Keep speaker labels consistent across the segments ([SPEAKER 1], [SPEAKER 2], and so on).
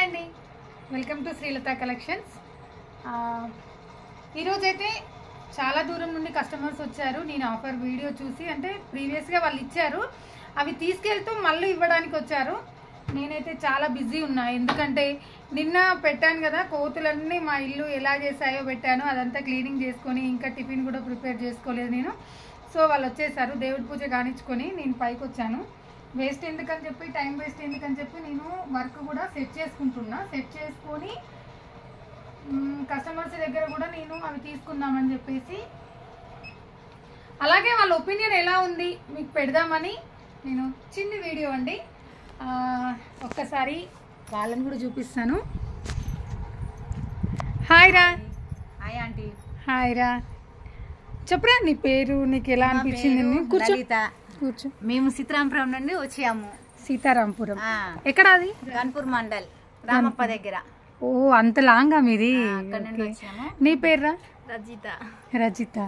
[SPEAKER 1] అండి, welcome to Srilatha collections. ఈరోజైతే చాలా దూరం నుండి కస్టమర్స్ వచ్చారు. నేను ఆఫర్ వీడియో చూసి, అంటే ప్రీవియస్గా వాళ్ళు ఇచ్చారు, అవి తీసుకెళ్తూ మళ్ళీ ఇవ్వడానికి వచ్చారు. నేనైతే చాలా బిజీ ఉన్నా, ఎందుకంటే నిన్న పెట్టాను కదా కోతులన్నీ మా ఇల్లు ఎలా చేసాయో పెట్టాను, అదంతా క్లీనింగ్ చేసుకొని ఇంకా టిఫిన్ కూడా ప్రిపేర్ చేసుకోలేదు నేను. సో వాళ్ళు వచ్చేసారు, దేవుడి పూజ కానిచ్చుకొని నేను పైకి వచ్చాను. వేస్ట్ ఎందుకని చెప్పి, టైం వేస్ట్ ఎందుకని చెప్పి నేను వర్క్ కూడా సెట్ చేసుకుంటున్నా. సెట్ చేసుకొని కస్టమర్స్ దగ్గర కూడా నేను అవి తీసుకుందామని చెప్పేసి, అలాగే వాళ్ళ ఒపీనియన్ ఎలా ఉంది మీకు పెడదామని నేను చిన్న వీడియో అండి. ఒక్కసారి వాళ్ళని కూడా చూపిస్తాను. హాయ్ రా.
[SPEAKER 2] Hi aunty.
[SPEAKER 1] హాయ్ రా, చెప్పురా నీ పేరు, నీకు ఎలా అనిపించింది? కూర్చో కూర్చో.
[SPEAKER 2] మేము సీతారాంపురం నుండి వచ్చాము.
[SPEAKER 1] సీతారాంపురం ఎక్కడ? అది
[SPEAKER 2] గన్పూర్ మండల్, రామప్ప దగ్గర.
[SPEAKER 1] ఓ అంత లాంగా మీది. నీ పేర్రా?
[SPEAKER 3] రజిత.
[SPEAKER 1] రజిత.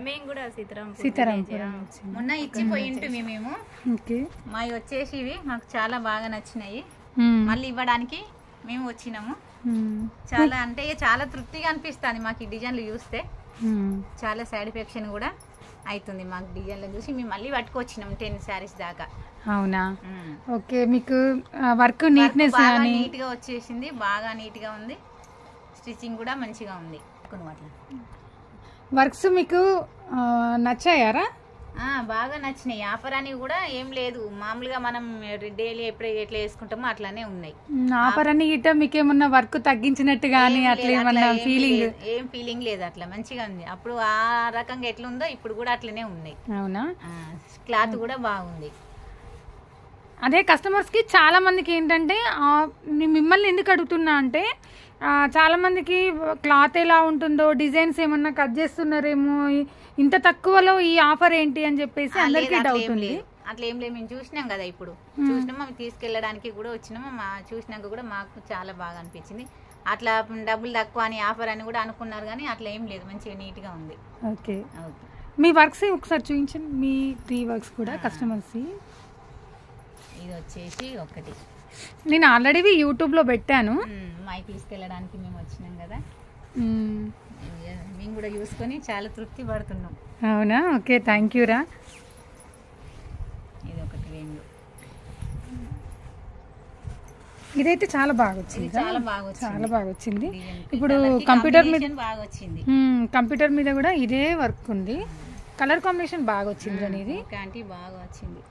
[SPEAKER 3] మేము కూడా
[SPEAKER 1] సీతారాంపురం.
[SPEAKER 2] మొన్న ఇచ్చిపోయింటు మేము. మావి వచ్చేసి ఇవి మాకు చాలా బాగా నచ్చినాయి, మళ్ళీ ఇవ్వడానికి మేము వచ్చినాము. చాలా అంటే చాలా తృప్తిగా అనిపిస్తుంది మాకు ఈ డిజైన్లు చూస్తే. చాలా సాటిస్ఫాక్షన్ కూడా అవుతుంది మాకు డిజైన్లు చూసి. మేము మళ్ళీ పట్టుకొచ్చినాం 10 శారీస్ దాకా. అవునా?
[SPEAKER 1] ఓకే. మీకు వర్క్ నీట్నెస్
[SPEAKER 2] నీట్ గా వచ్చేసింది, బాగా నీట్ గా ఉంది. స్టిచ్చింగ్ కూడా మంచిగా ఉంది.
[SPEAKER 1] వర్క్స్ మీకు నచ్చాయారా?
[SPEAKER 2] బాగా నచ్చినాయి. ఆఫర్ అని కూడా ఏం లేదు, మామూలుగా మనం డైలీ ఎప్పుడు ఎట్లా వేసుకుంటామో అట్లానే ఉన్నాయి.
[SPEAKER 1] ఆఫర్ అని గిట్ట మీకు ఏమన్నా వర్క్ తగ్గించినట్టు కానీ అట్లా ఏమన్నా ఫీలింగ్?
[SPEAKER 2] ఏం ఫీలింగ్ లేదు, అట్లా మంచిగా ఉంది. అప్పుడు ఆ రకంగా ఎట్లుందో ఇప్పుడు కూడా అట్లనే ఉన్నాయి.
[SPEAKER 1] అవునా?
[SPEAKER 2] క్లాత్ కూడా బాగుంది.
[SPEAKER 1] అదే కస్టమర్స్ కి చాలా మందికి ఏంటంటే, మిమ్మల్ని ఎందుకు అడుగుతున్నా అంటే, చాలా మందికి క్లాత్ ఎలా ఉంటుందో, డిజైన్స్ ఏమన్నా కట్ చేస్తున్నారేమో, ఇంత తక్కువలో ఈ ఆఫర్ ఏంటి అని చెప్పేసి అందరికీ డౌట్ ఉంది.
[SPEAKER 2] అట్లా ఏం లేదు, మేము చూసినాం కదా, ఇప్పుడు చూసినాము, అవి తీసుకెళ్ళడానికి కూడా వచ్చినాము. చూసినాక కూడా మాకు చాలా బాగా అనిపించింది. అట్లా డబ్బులు తక్కువ అని ఆఫర్ అని కూడా అనుకున్నారు, కానీ అట్లా ఏం లేదు, మంచిగా నీట్ గా ఉంది.
[SPEAKER 1] ఓకే. మీ వర్క్స్ ఒకసారి చూపించండి, మీ 3 వర్క్స్ కూడా కస్టమర్స్.
[SPEAKER 2] ఇది వచ్చేసి ఒకటి
[SPEAKER 1] నేను ఆల్రెడీ యూట్యూబ్ లో పెట్టాను.
[SPEAKER 2] మాకు తీసుకెళ్ళడానికి మేము వచ్చినాం కదా, మేము కూడా చూసుకొని చాలా తృప్తి పడుతున్నాం.
[SPEAKER 1] అవునా? ఓకే, థ్యాంక్ యూ రా.
[SPEAKER 2] ఇది ఒకటి 2.
[SPEAKER 1] ఇదైతే చాలా బాగా వచ్చింది,
[SPEAKER 2] చాలా బాగా వచ్చింది.
[SPEAKER 1] ఇప్పుడు కంప్యూటర్ మీద
[SPEAKER 2] బాగా వచ్చింది.
[SPEAKER 1] కంప్యూటర్ మీద కూడా ఇదే వర్క్ ఉంది. కలర్ కాంబినేషన్ బాగా వచ్చింది అనేది.
[SPEAKER 2] బాగా వచ్చింది.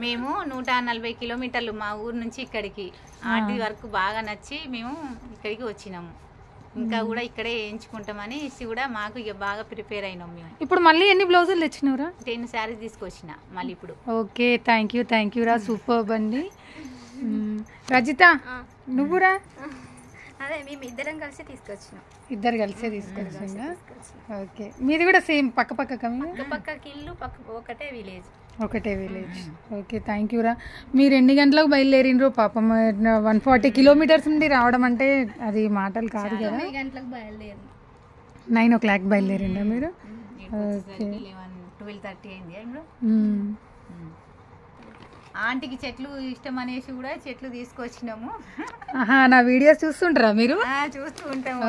[SPEAKER 2] మేము 140 కిలోమీటర్లు మా ఊరు నుంచి ఇక్కడికి. ఆంటీ వర్క్ బాగా నచ్చి మేము ఇక్కడికి వచ్చినాము. ఇంకా కూడా ఇక్కడే వేయించుకుంటామని కూడా మాకు ఇక బాగా ప్రిపేర్ అయినాం మేము.
[SPEAKER 1] ఇప్పుడు మళ్ళీ ఎన్ని బ్లౌజులు తెచ్చినవరా?
[SPEAKER 2] 10 శారీస్ తీసుకొచ్చిన మళ్ళీ ఇప్పుడు.
[SPEAKER 1] ఓకే, థ్యాంక్ యూ రా, సూపర్ అండి. రజిత, నువ్వురా?
[SPEAKER 3] అదే మేము ఇద్దరం కలిసి తీసుకొచ్చినాం.
[SPEAKER 1] ఇద్దరు కలిసే తీసుకొచ్చిందా? ఓకే. మీది కూడా సేమ్ పక్క
[SPEAKER 3] పక్కకి ఇల్లు, ఒకటే విలేజ్.
[SPEAKER 1] ఓకే, థ్యాంక్ యూ రా. మీరు ఎన్ని గంటలకు బయలుదేరినరో పాపం, 140 కిలోమీటర్స్ నుండి రావడం అంటే అది మాటలు కాదు కదా.
[SPEAKER 3] 9 గంటలకు బయలుదేరి
[SPEAKER 1] 9 o'clock బయలుదేరిందా మీరు? ఓకే.
[SPEAKER 2] 12:30 అయింది. ఆంటీకి చెట్లు ఇష్టం అనేసి కూడా చెట్లు తీసుకొచ్చినాము.
[SPEAKER 1] నా వీడియోస్ చూస్తుంటారా మీరు?
[SPEAKER 2] చూస్తూ ఉంటాము.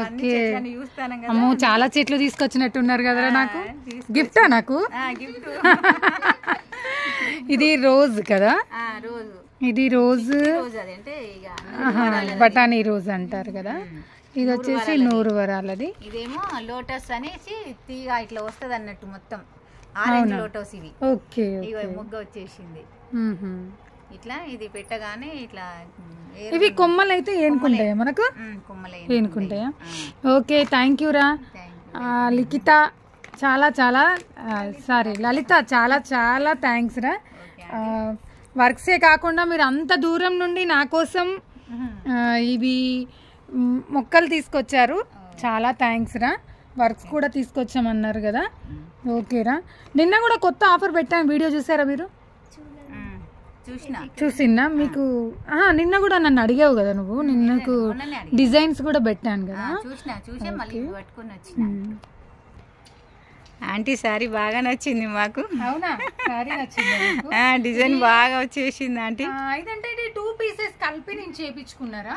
[SPEAKER 1] అమ్మో, చాలా చెట్లు తీసుకొచ్చినట్టున్నారు కదరా. నాకు గిఫ్టా? నాకు
[SPEAKER 2] గిఫ్ట్.
[SPEAKER 1] ఇది రోజ్ కదా? ఇది రోజ్, బఠానీ రోజ్ అంటారు కదా. ఇది వచ్చేసి 100 వరాలది.
[SPEAKER 2] ఇదేమో లోటస్ అనేసి తీగ ఇట్లా వస్తుంది అన్నట్టు, మొత్తం ఆరెంజ్ లోటస్. ఇది
[SPEAKER 1] ఓకే,
[SPEAKER 2] మొగ్గ వచ్చేసింది ఇట్లా. ఇది పెట్టగానే ఇట్లా.
[SPEAKER 1] ఇవి కొమ్మలు అయితే ఏనుకుంటాయా మనకు? ఏనుకుంటాయా? ఓకే, థ్యాంక్ యూ రా. లిఖిత లలిత చాలా థ్యాంక్స్ రా. వర్క్సే కాకుండా మీరు అంత దూరం నుండి నా కోసం ఇవి మొక్కలు తీసుకొచ్చారు, చాలా థ్యాంక్స్ రా. వర్క్స్ కూడా తీసుకొచ్చామన్నారు కదా. ఓకేరా. నిన్న కూడా కొత్త ఆఫర్ పెట్టాను, వీడియో చూసారా మీరు? చూసినా మీకు. నిన్న కూడా నన్ను అడిగావు కదా నువ్వు, నిన్నకు డిజైన్స్ కూడా పెట్టాను కదా.
[SPEAKER 2] ఆంటీ సారీ బాగా నచ్చింది మాకు.
[SPEAKER 1] అవునా? సారీ నచ్చింది మీకు?
[SPEAKER 2] డిజైన్ బాగా వచ్చేసింది ఆంటీ.
[SPEAKER 1] ఇదంటే ఇది 2 పీసెస్ కలిపి నేను చేపించుకున్నారా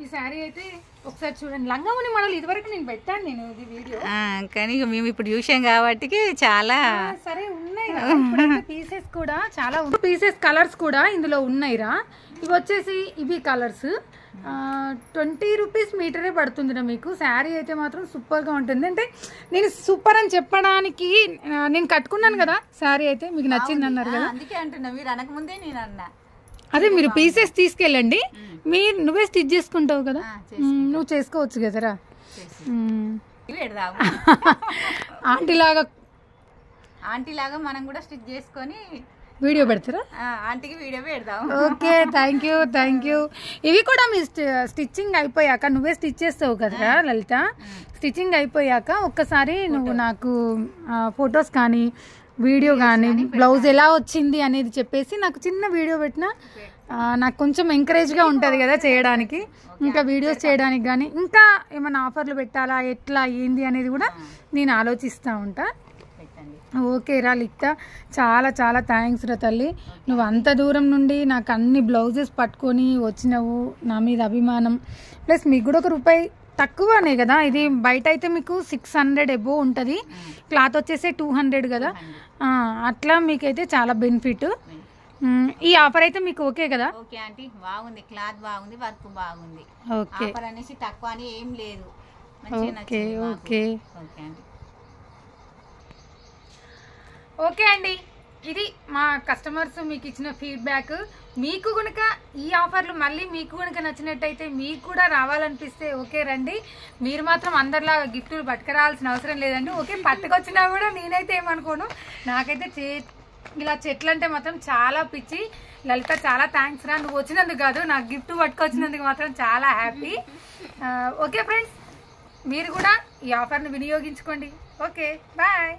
[SPEAKER 1] ఈ సారీ అయితే. ఒకసారి చూడండి, లంగావని మోడల్ ఇదివరకు నేను పెట్టాను నేను ఇది వీడియో,
[SPEAKER 2] కానీ మేము ఇప్పుడు చూసాం కాబట్టి చాలా
[SPEAKER 1] సరే ఉన్నాయి పీసెస్ కూడా చాలా పీసెస్ కలర్స్ కూడా ఇందులో ఉన్నాయిరా. ఇవి వచ్చేసి ఇవి కలర్స్ 20 రూపీస్ మీటరే పడుతుందిరా మీకు. శారీ అయితే మాత్రం సూపర్గా ఉంటుంది. అంటే నేను సూపర్ అని చెప్పడానికి నేను కట్టుకున్నాను కదా శారీ అయితే, మీకు నచ్చింది అన్నారు కదా,
[SPEAKER 2] అందుకే అంటున్నా. మీరు అనకముందే నేను అన్నా.
[SPEAKER 1] అదే మీరు పీసెస్ తీసుకెళ్ళండి, నువ్వే స్టిచ్ చేసుకుంటావు కదా, నువ్వు చేసుకోవచ్చు కదరా.
[SPEAKER 2] ఆంటీ లాగా మనం కూడా స్టిచ్ చేసుకొని
[SPEAKER 1] వీడియో పెడతారా?
[SPEAKER 2] ఆంటీకి వీడియో పెడదాం.
[SPEAKER 1] Okay, thank you. ఇవి కూడా మీ స్టిచ్చింగ్ అయిపోయాక, నువ్వే స్టిచ్ చేస్తావు కదరా లలిత, స్టిచ్చింగ్ అయిపోయాక ఒక్కసారి నువ్వు నాకు ఫొటోస్ కానీ వీడియో కానీ బ్లౌజ్ ఎలా వచ్చింది అనేది చెప్పేసి నాకు చిన్న వీడియో పెట్టినా నాకు కొంచెం ఎంకరేజ్గా ఉంటుంది కదా చేయడానికి, ఇంకా వీడియోస్ చేయడానికి కానీ, ఇంకా ఏమైనా ఆఫర్లు పెట్టాలా ఎట్లా ఏంది అనేది కూడా నేను ఆలోచిస్తూ ఉంటా. ఓకే రా లిఖిత, చాలా చాలా థ్యాంక్స్ రా తల్లి. నువ్వు అంత దూరం నుండి నాకు అన్ని బ్లౌజెస్ పట్టుకొని వచ్చినావు, నా మీద అభిమానం. ప్లస్ మీకు కూడా ₹1 తక్కువనే కదా, ఇది బయట అయితే మీకు 600 ఎబో ఉంటుంది, క్లాత్ వచ్చేసి 200 కదా, అట్లా మీకైతే చాలా బెనిఫిట్. ఈ ఆఫర్ అయితే మీకు ఓకే కదా?
[SPEAKER 2] ఓకే ఆంటీ, బాగుంది, క్లాత్ బాగుంది, వర్క్ బాగుంది.
[SPEAKER 1] ఓకే,
[SPEAKER 2] ఆఫర్ అనేసి తక్కువ అని ఏం లేదు.
[SPEAKER 1] ఓకే అండి, ఇది మా కస్టమర్స్ మీకు ఇచ్చిన ఫీడ్బ్యాక్. మీకు కనుక ఈ ఆఫర్లు మళ్ళీ మీకు కనుక నచ్చినట్టయితే, మీకు కూడా రావాలనిపిస్తే ఓకే రండి. మీరు మాత్రం అందరిలా గిఫ్టులు పట్టుకురావాల్సిన అవసరం లేదండి. ఓకే, పట్టుకొచ్చినా కూడా నేనైతే ఏమనుకోను, నాకైతే ఇలా చెట్లు అంటే మాత్రం చాలా పిచ్చి. లలిత చాలా థ్యాంక్స్ రా, నువ్వు వచ్చినందుకు కాదు, నాకు గిఫ్ట్ పట్టుకొచ్చినందుకు మాత్రం చాలా హ్యాపీ. ఓకే ఫ్రెండ్స్, మీరు కూడా ఈ ఆఫర్ని వినియోగించుకోండి. Okay, bye.